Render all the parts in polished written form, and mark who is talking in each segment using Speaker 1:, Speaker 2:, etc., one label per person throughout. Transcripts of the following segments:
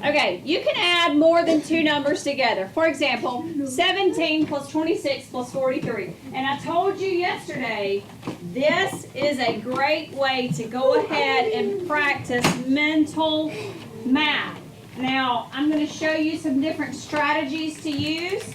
Speaker 1: Okay, you can add more than two numbers together. For example, 17 plus 26 plus 43. And I told you yesterday, this is a great way to go ahead and practice mental math. Now, I'm going to show you some different strategies to use.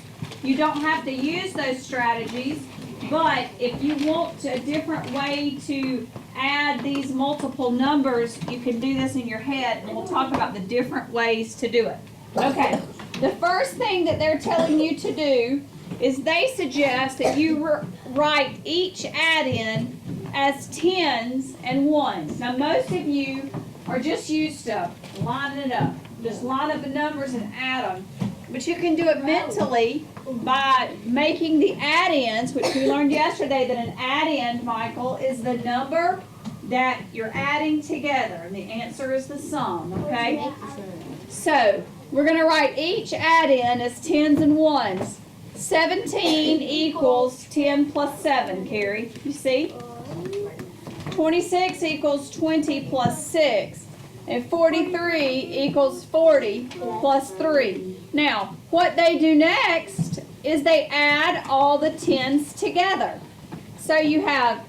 Speaker 1: You don't have to use those strategies, but if you want a different way to add these multiple numbers, you can do this in your head, and we'll talk about the different ways to do it. Okay, the first thing that they're telling you to do is they suggest that you write each add-in as tens and ones. Now, most of you are just used to lining it up. Just line up the numbers and add them. But you can do it mentally by making the add-ins, which we learned yesterday that an add-in, Michael, is the number that you're adding together. And the answer is the sum, okay? So, we're going to write each add-in as tens and ones. 17 equals 10 plus 7, Carrie. You see? 26 equals 20 plus 6. And 43 equals 40 plus 3. Now, what they do next is they add all the tens together. So you have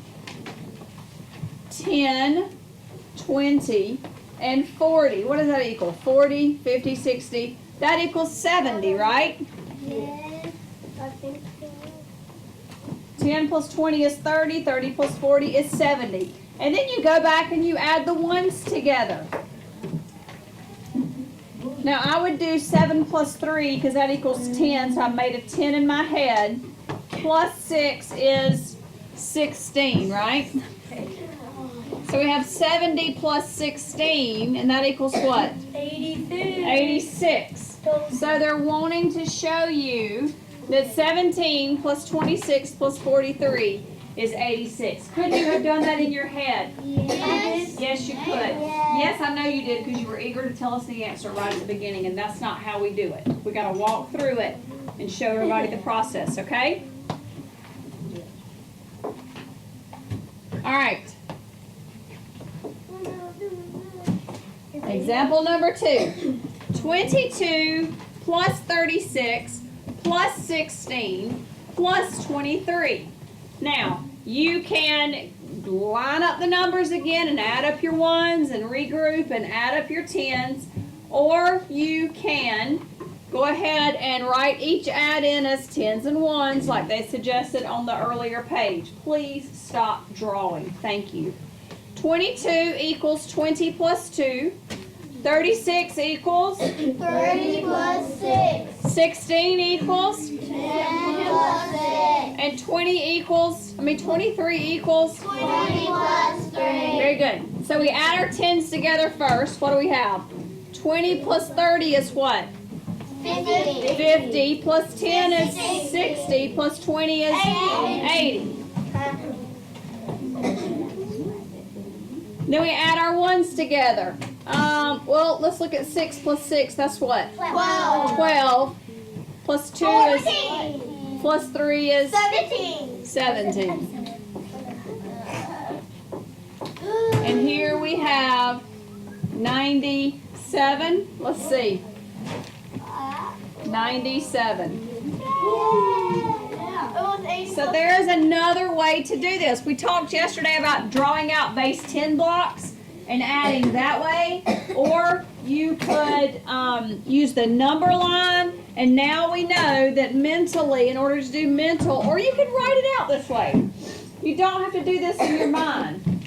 Speaker 1: 10, 20, and 40. What does that equal? 40, 50, 60. That equals 70, right?
Speaker 2: Yes, I think so.
Speaker 1: 10 plus 20 is 30. 30 plus 40 is 70. And then you go back and you add the ones together. Now, I would do 7 plus 3 because that equals 10, so I made a 10 in my head. Plus 6 is 16, right? So we have 70 plus 16, and that equals what?
Speaker 2: 86.
Speaker 1: 86. So they're wanting to show you that 17 plus 26 plus 43 is 86. Couldn't you have done that in your head?
Speaker 2: Yes.
Speaker 1: Yes, you could. Yes, I know you did because you were eager to tell us the answer right at the beginning, and that's not how we do it. We got to walk through it and show everybody the process, okay? All right. Example number 2. 22 plus 36 plus 16 plus 23. Now, you can line up the numbers again and add up your ones and regroup and add up your tens, or you can go ahead and write each add-in as tens and ones like they suggested on the earlier page. Please stop drawing. Thank you. 22 equals 20 plus 2. 36 equals
Speaker 2: 30 plus 6.
Speaker 1: 16 equals
Speaker 2: 10 plus 6.
Speaker 1: and 23 equals
Speaker 2: 20 plus 3.
Speaker 1: Very good. So we add our tens together first. What do we have? 20 plus 30 is what?
Speaker 2: 50.
Speaker 1: 50 plus 10 is 60 plus 20 is 80. Then we add our ones together. Well, let's look at 6 plus 6. That's what?
Speaker 2: 12.
Speaker 1: 12. Plus 2 is, plus 3 is
Speaker 2: 17.
Speaker 1: 17. And here we have 97. Let's see. 97. So there's another way to do this. We talked yesterday about drawing out base 10 blocks and adding that way. Or you could use the number line. And now we know that mentally, in order to do mental, or you can write it out this way. You don't have to do this in your mind.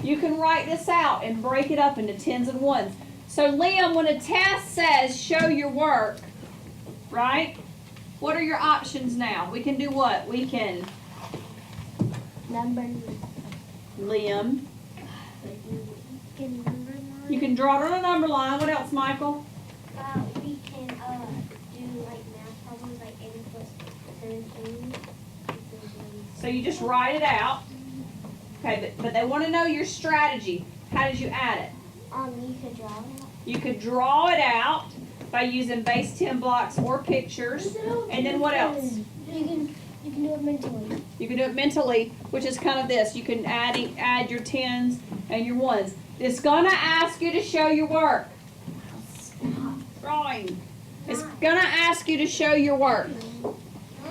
Speaker 1: You can write this out and break it up into tens and ones. So Liam, when a test says show your work, right? What are your options now? We can do what? We can,
Speaker 2: Number.
Speaker 1: Liam, you can draw it on a number line. What else, Michael?
Speaker 2: We can do like math problems like 80 plus 17.
Speaker 1: So you just write it out. Okay, but they want to know your strategy. How did you add it?
Speaker 2: You could draw it.
Speaker 1: You could draw it out by using base 10 blocks or pictures. And then what else?
Speaker 2: You can do it mentally.
Speaker 1: You can do it mentally, which is kind of this. You can add your tens and your ones. It's going to ask you to show your work. 9. It's gonna ask you to show your work.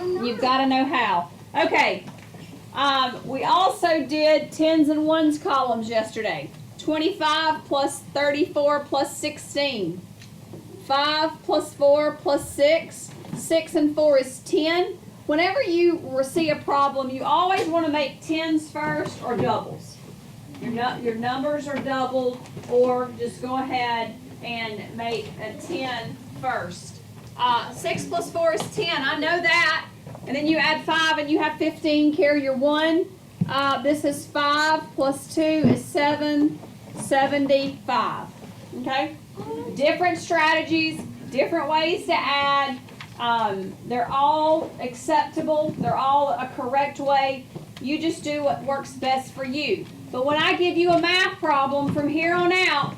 Speaker 1: You've got to know how. Okay. We also did tens and ones columns yesterday. 25 plus 34 plus 16. 5 plus 4 plus 6. 6 and 4 is 10. Whenever you see a problem, you always want to make tens first or doubles. Your numbers are doubled, or just go ahead and make a 10 first. 6 plus 4 is 10. I know that. And then you add 5 and you have 15. Carry your 1. This is 5 plus 2 is 7. 75. Okay? Different strategies, different ways to add. They're all acceptable. They're all a correct way. You just do what works best for you. But when I give you a math problem from here on out,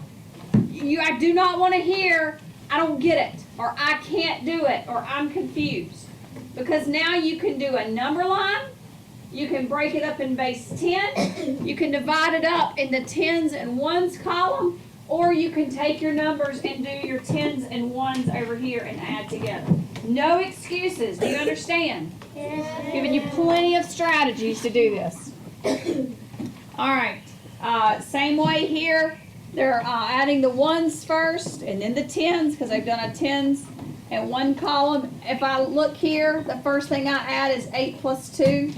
Speaker 1: I do not want to hear, I don't get it, or I can't do it, or I'm confused. Because now you can do a number line, you can break it up in base 10, you can divide it up in the tens and ones column, or you can take your numbers and do your tens and ones over here and add together. No excuses. Do you understand? Giving you plenty of strategies to do this. All right. Same way here. They're adding the ones first and then the tens because they've done a tens and one column. If I look here, the first thing I add is 8 plus 2.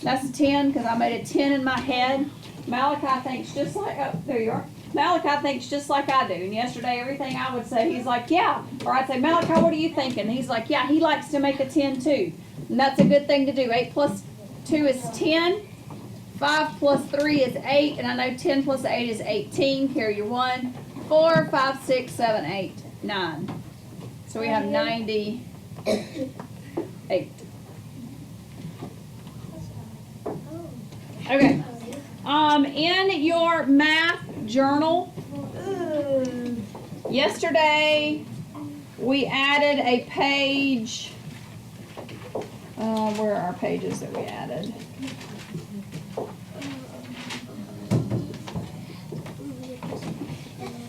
Speaker 1: That's 10 because I made a 10 in my head. Malachi thinks just like, oh, there you are. Malachi thinks just like I do. And yesterday, everything I would say, he's like, yeah. Or I'd say, Malachi, what are you thinking? And he's like, yeah, he likes to make a 10 too. And that's a good thing to do. 8 plus 2 is 10. 5 plus 3 is 8. And I know 10 plus 8 is 18. Carry your 1. 4, 5, 6, 7, 8, 9. So we have 98. Okay. In your math journal, yesterday we added a page. Where are our pages that we added?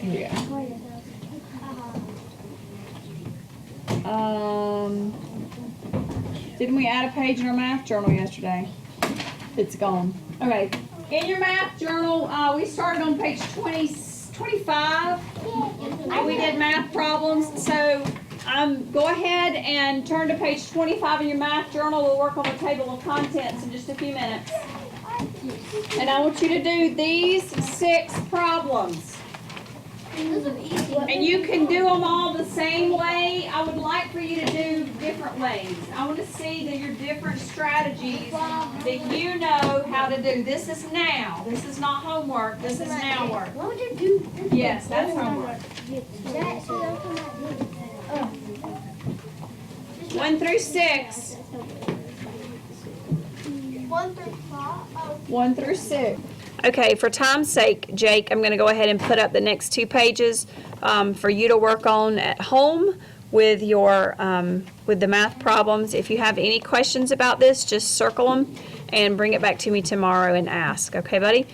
Speaker 1: Here we go. Didn't we add a page in our math journal yesterday? It's gone. Okay. In your math journal, we started on page 25. We did math problems. So go ahead and turn to page 25 in your math journal. We'll work on the table of contents in just a few minutes. And I want you to do these 6 problems. And you can do them all the same way. I would like for you to do different ways. I want to see that your different strategies that you know how to do. This is now. This is not homework. This is now work.
Speaker 2: What would you do?
Speaker 1: Yes, that's homework. 1 through 6.
Speaker 2: 1 through 5.
Speaker 1: 1 through 6. Okay, for time's sake, Jake, I'm going to go ahead and put up the next 2 pages for you to work on at home with your with the math problems. If you have any questions about this, just circle them and bring it back to me tomorrow and ask. Okay, buddy?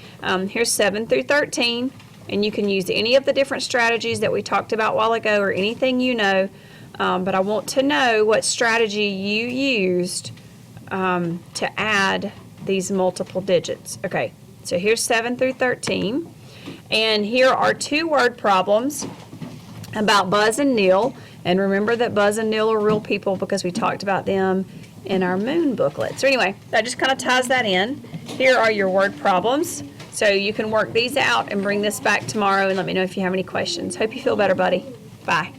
Speaker 1: Here's 7 through 13, and you can use any of the different strategies that we talked about a while ago or anything you know, but I want to know what strategy you used to add these multiple digits. Okay. So here's 7 through 13, and here are 2 word problems about Buzz and Neil. And remember that Buzz and Neil are real people because we talked about them in our moon booklet. So anyway, that just kind of ties that in. Here are your word problems. So you can work these out and bring this back tomorrow and let me know if you have any questions. Hope you feel better, buddy. Bye.